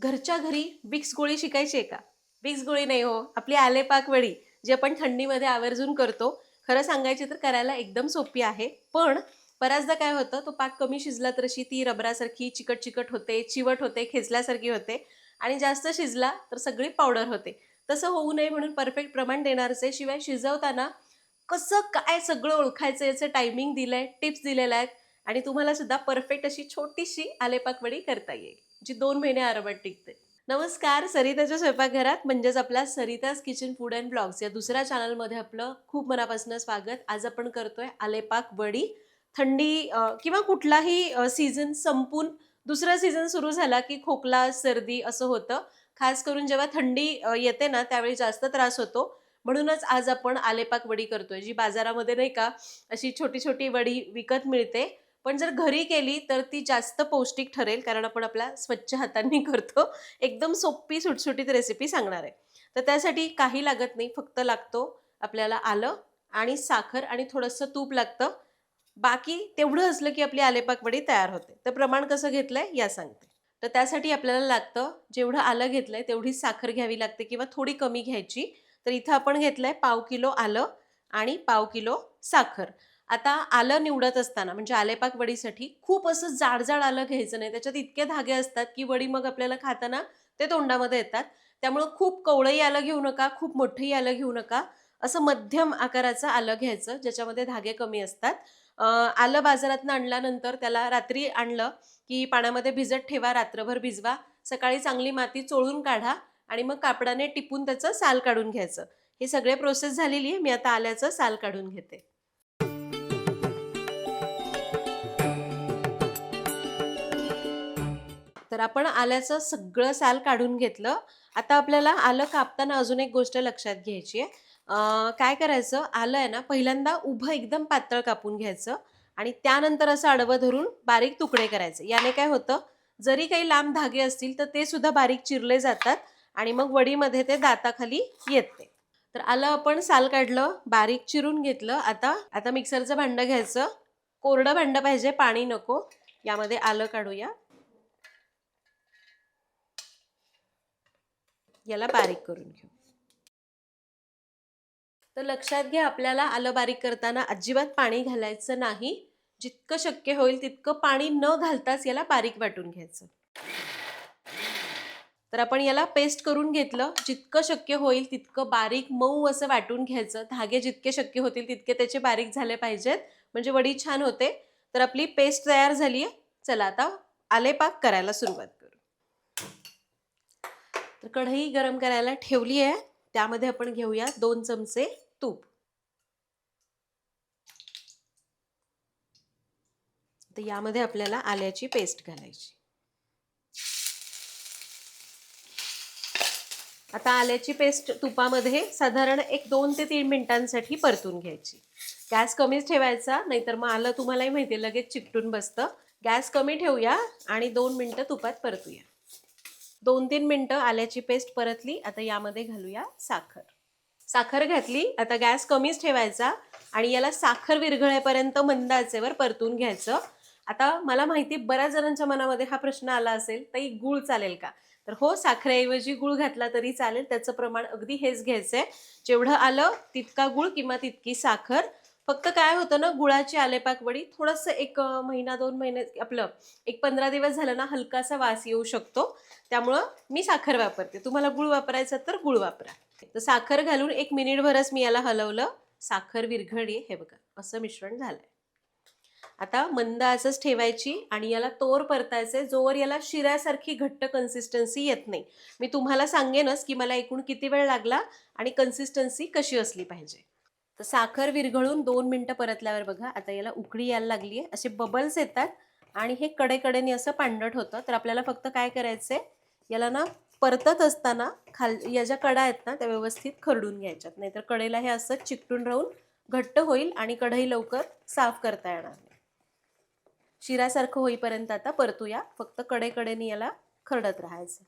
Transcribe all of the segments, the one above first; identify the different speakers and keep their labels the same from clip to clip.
Speaker 1: घरच्या घरी विक्स गोळी शिकायची आहे का? विक्स गोळी नाही हो, आपली आलेपाक वडी जी आपण थंडीमध्ये आवर्जून करतो. खरं सांगायची तर करायला एकदम सोपी आहे. पण बऱ्याचदा काय होतं, तो पाक कमी शिजला तर अशी ती रबरासारखी चिकट-चिकट होते, चिवट होते, खेचल्यासारखी होते आणि जास्त शिजला तर सगळी पावडर होते. तसं होऊ नये म्हणून परफेक्ट प्रमाण देणारच आहे. शिवाय शिजवताना कसं काय सगळं ओळखायचं याचं टायमिंग दिलंय, टिप्स दिलेल्या आहेत आणि तुम्हाला सुद्धा परफेक्ट अशी छोटीशी आलेपाक वडी करता येईल, जी 2 महिने आरामात टिकते. नमस्कार, सरिताच्या स्वयंपाकघरात म्हणजेच आपल्या Sarita's kitchen food and blogs या दुसऱ्या चॅनलमध्ये आपलं खूप मनापासून स्वागत. आज आपण करतोय आलेपाक वडी. थंडी किंवा कुठलाही सीझन संपून दुसरा सीझन सुरू झाला की खोकला, सर्दी असं होतं. खास करून जेव्हा थंडी येते ना त्यावेळी जास्त त्रास होतो. म्हणूनच आज आपण आलेपाक वडी करतोय, जी बाजारामध्ये नाही का अशी छोटी-छोटी वडी विकत मिळते. पण जर घरी केली तर ती जास्त पौष्टिक ठरेल, कारण आपण आपल्या स्वच्छ हातांनी करतो. एकदम सोपी सुटसुटीत रेसिपी सांगणार आहे. तर त्यासाठी काही लागत नाही, फक्त लागतो आपल्याला आलं आणि साखर आणि थोडंसं तूप लागतं. बाकी तेवढं असलं की आपली आलेपाक वडी तयार होते. तर प्रमाण कसं घेतलंय या सांगते. तर त्यासाठी आपल्याला लागतं, जेवढं आलं घेतलंय तेवढीच साखर घ्यावी लागते किंवा थोडी कमी घ्यायची. तर इथं आपण घेतलंय पाव किलो आलं आणि पाव किलो साखर. आता आलं निवडत असताना म्हणजे आलेपाक वडीसाठी खूप असं जाड-जाड आलं घ्यायचं नाही. त्याच्यात इतके धागे असतात की वडी मग आपल्याला खाताना ते तोंडामध्ये येतात. त्यामुळं खूप कवळंही आलं घेऊ नका, खूप मोठंही आलं घेऊ नका. असं मध्यम आकाराचं आलं घ्यायचं, ज्याच्यामध्ये धागे कमी असतात. आलं बाजारातनं आणल्यानंतर त्याला रात्री आणलं की पाण्यामध्ये भिजत ठेवा, रात्रभर भिजवा. सकाळी चांगली माती चोळून काढा आणि मग कापडाने टिपून त्याचं साल काढून घ्यायचं. ही सगळी प्रोसेस झालेली आहे. मी आता आल्याचं साल काढून घेते. तर आपण आल्याचं सगळं साल काढून घेतलं. आता आपल्याला आलं कापताना अजून एक गोष्ट लक्षात घ्यायची आहे. काय करायचं, आलं आहे ना पहिल्यांदा उभं एकदम पातळ कापून घ्यायचं आणि त्यानंतर असं आडवं धरून बारीक तुकडे करायचे. याने काय होतं, जरी काही लांब धागे असतील तर ते सुद्धा बारीक चिरले जातात आणि मग वडीमध्ये ते दाताखाली येते. तर आलं आपण साल काढलं, बारीक चिरून घेतलं. आता आता मिक्सरचं भांडं घ्यायचं. कोरडं भांडं पाहिजे, पाणी नको. यामध्ये आलं काढूया. याला बारीक करून घेऊ. तर लक्षात घ्या, आपल्याला आलं बारीक करताना अजिबात पाणी घालायचं नाही. जितकं शक्य होईल तितकं पाणी न घालताच याला बारीक वाटून घ्यायचं. तर आपण याला पेस्ट करून घेतलं. जितकं शक्य होईल तितकं बारीक मऊ असं वाटून घ्यायचं. धागे जितके शक्य होतील तितके त्याचे बारीक झाले पाहिजेत, म्हणजे वडी छान होते. तर आपली पेस्ट तयार झाली आहे. चला आता आलेपाक करायला सुरुवात करू. तर कढई गरम करायला ठेवली आहे. त्यामध्ये आपण घेऊया 2 चमचे तूप. तर यामध्ये आपल्याला आल्याची पेस्ट घालायची. आता आल्याची पेस्ट तुपामध्ये साधारण एक 2 ते 3 मिनिटांसाठी परतून घ्यायची. गॅस कमीच ठेवायचा, नाहीतर मग आलं तुम्हालाही माहिती आहे लगेच चिकटून बसतं. गॅस कमी ठेवूया आणि 2 मिनिटं तुपात परतूया. 2-3 मिनिटं आल्याची पेस्ट परतली. आता यामध्ये घालूया साखर. साखर घातली. आता गॅस कमीच ठेवायचा आणि याला साखर विरघळेपर्यंत मंद आचेवर परतून घ्यायचं. आता मला माहिती बऱ्याच जणांच्या मनामध्ये हा प्रश्न आला असेल, ताई गूळ चालेल का? तर हो, साखरेऐवजी गूळ घातला तरी चालेल. त्याचं प्रमाण अगदी हेच घ्यायचंय. जेवढं आलं तितका गूळ किंवा तितकी साखर. फक्त काय होतं ना, गुळाची आलेपाक वडी थोडंसं एक महिना 2 महिने आपलं एक 15 दिवस झालं ना हलकासा वास येऊ शकतो. त्यामुळं मी साखर वापरते. तुम्हाला गूळ वापरायचा तर गूळ वापरा. तर साखर घालून 1 मिनिटभरच मी याला हलवलं. साखर विरघळली. हे बघा असं मिश्रण झालंय. आता मंद आचच ठेवायची आणि याला तोर परतायचे जोवर याला शिऱ्यासारखी घट्ट कन्सिस्टन्सी येत नाही. मी तुम्हाला सांगेनच की मला एकूण किती वेळ लागला आणि कन्सिस्टन्सी कशी असली पाहिजे. तर साखर विरघळून 2 मिनिटं परतल्यावर बघा आता याला उकळी यायला लागली आहे. असे बबल्स येतात आणि हे कडेकडेने असं पांढरट होतं. तर आपल्याला फक्त काय करायचंय, याला ना परतत असताना या ज्या कडा आहेत ना त्या व्यवस्थित खरडून घ्यायच्यात, नाहीतर कडेला हे असं चिकटून राहून घट्ट होईल आणि कढई लवकर साफ करता येणार नाही. शिरासारखं होईपर्यंत आता परतूया. फक्त कडेकडेने याला खरडत राहायचं.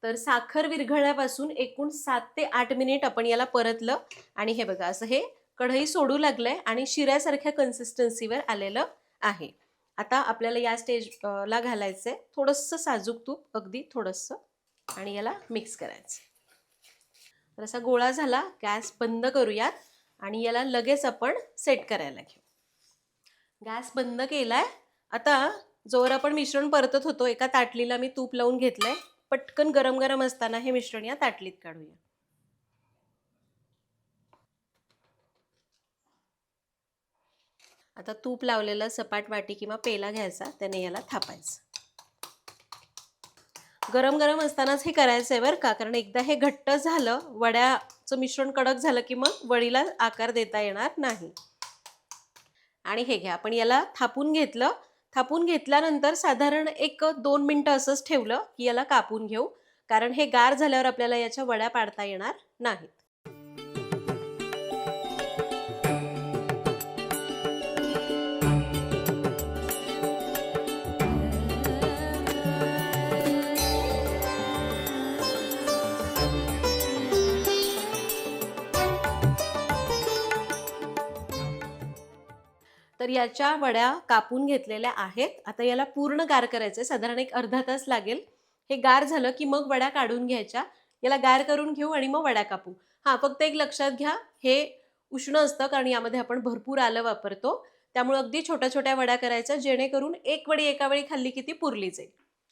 Speaker 1: तर साखर विरघळल्यापासून एकूण 7 ते 8 मिनिट आपण याला परतलं आणि हे बघा असं हे कढई सोडू लागलंय आणि शिऱ्यासारख्या कन्सिस्टन्सीवर आलेलं आहे. आता आपल्याला या स्टेजला घालायचं आहे थोडंसं साजूक तूप, अगदी थोडंसं, आणि याला मिक्स करायचं. तर असा गोळा झाला, गॅस बंद करूयात आणि याला लगेच आपण सेट करायला घेऊ. गॅस बंद केलाय. आता जोवर आपण मिश्रण परतत होतो, एका ताटलीला मी तूप लावून घेतलंय. पटकन गरम गरम असताना हे मिश्रण या ताटलीत काढूया. आता तूप लावलेलं सपाट वाटी किंवा पेला घ्यायचा, त्याने याला थापायचं. गरम गरम असतानाच हे करायचं आहे बरं का, कारण एकदा हे घट्ट झालं, वड्याचं मिश्रण कडक झालं की मग वडीला आकार देता येणार नाही. आणि हे घ्या, आपण याला थापून घेतलं. थापून घेतल्यानंतर साधारण 1-2 मिनटं असंच ठेवलं की याला कापून घेऊ, कारण हे गार झाल्यावर आपल्याला याच्या वड्या पाडता येणार नाहीत. तर याच्या वड्या कापून घेतलेल्या आहेत. आता याला पूर्ण गार करायचं आहे, साधारण एक अर्धा तास लागेल. हे गार झालं की मग वड्या काढून घ्यायच्या. याला गार करून घेऊ आणि मग वड्या कापू. हां, फक्त एक लक्षात घ्या, हे उष्ण असतं कारण यामध्ये आपण भरपूर आलं वापरतो. त्यामुळे अगदी छोट्या छोट्या वड्या करायच्या, जेणेकरून एक वडी एका वेळी खाल्ली की ती पुरली जाईल.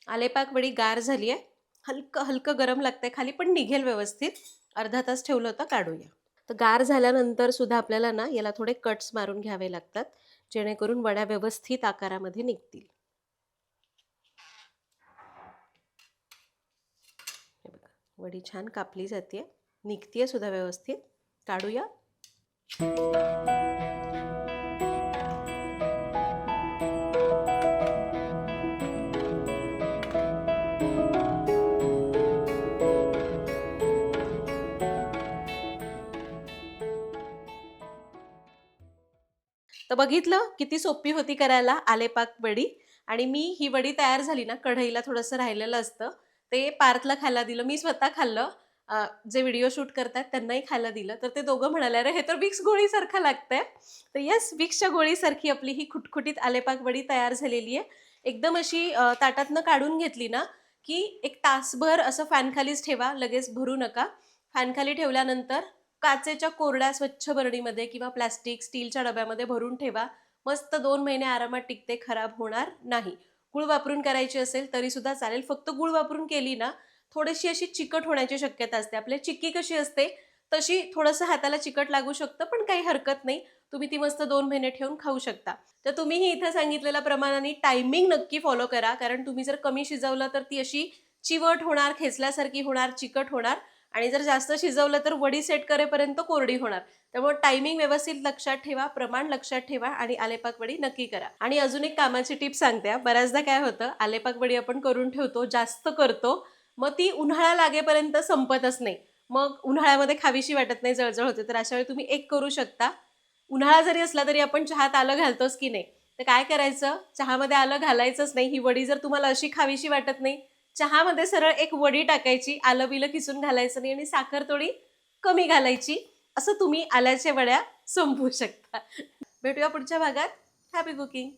Speaker 1: आलेपाक वडी गार झाली आहे. हलकं हलकं गरम लागतंय खाली, पण निघेल व्यवस्थित. अर्धा तास ठेवलं होतं, काढूया. तर गार झाल्यानंतर सुद्धा आपल्याला ना याला थोडे कट्स मारून घ्यावे लागतात, जेणेकरून वड्या व्यवस्थित आकारामध्ये निघतील. हे बघा, वडी छान कापली जाते, निघतीये सुद्धा व्यवस्थित. काढूया. तर बघितलं किती सोपी होती करायला आलेपाक वडी. आणि मी ही वडी तयार झाली ना, कढईला थोडंसं राहिलेलं असतं, ते पार्थला खायला दिलं. मी स्वतः खाल्लं, जे व्हिडिओ शूट करतात त्यांनाही खायला दिलं. तर ते दोघं म्हणाले, अरे हे तर विक्स गोळीसारखं लागतंय. तर येस, विक्सच्या गोळीसारखी आपली ही खुटखुटीत आलेपाक वडी तयार झालेली आहे. एकदम अशी ताटातनं काढून घेतली ना की एक तासभर असं फॅनखालीच ठेवा, लगेच भरू नका. फॅनखाली ठेवल्यानंतर काचेच्या कोरड्या स्वच्छ बरणीमध्ये किंवा प्लास्टिक स्टीलच्या डब्यामध्ये भरून ठेवा. मस्त 2 महिने आरामात टिकते, खराब होणार नाही. गूळ वापरून करायची असेल तरी सुद्धा चालेल. फक्त गूळ वापरून केली ना, थोडीशी अशी चिकट होण्याची शक्यता असते. आपली चिक्की कशी असते तशी थोडंसं हाताला चिकट लागू शकतं, पण काही हरकत नाही. तुम्ही ती मस्त 2 महिने ठेवून खाऊ शकता. तर तुम्हीही इथं सांगितलेल्या प्रमाणाने टायमिंग नक्की फॉलो करा, कारण तुम्ही जर कमी शिजवलं तर ती अशी चिवट होणार, खेचल्यासारखी होणार, चिकट होणार. आणि जर जास्त शिजवलं तर वडी सेट करेपर्यंत कोरडी होणार. त्यामुळे टायमिंग व्यवस्थित लक्षात ठेवा, प्रमाण लक्षात ठेवा आणि आलेपाक वडी नक्की करा. आणि अजून एक कामाची टिप सांगते. बऱ्याचदा काय होतं, आलेपाक वडी आपण करून ठेवतो, जास्त करतो, मग ती उन्हाळा लागेपर्यंत संपतच नाही. मग उन्हाळ्यामध्ये खावीशी वाटत नाही, जळजळ होते. तर अशा वेळी तुम्ही एक करू शकता. उन्हाळा जरी असला तरी आपण चहात आलं घालतोच की नाही, तर काय करायचं, चहामध्ये आलं घालायचंच नाही. ही वडी जर तुम्हाला अशी खावीशी वाटत नाही, चहामध्ये सरळ एक वडी टाकायची, आलं बिलं किसून घालायचं नाही आणि साखर थोडी कमी घालायची. असं तुम्ही आल्याच्या वड्या संपवू शकता. भेटूया पुढच्या भागात. Happy cooking.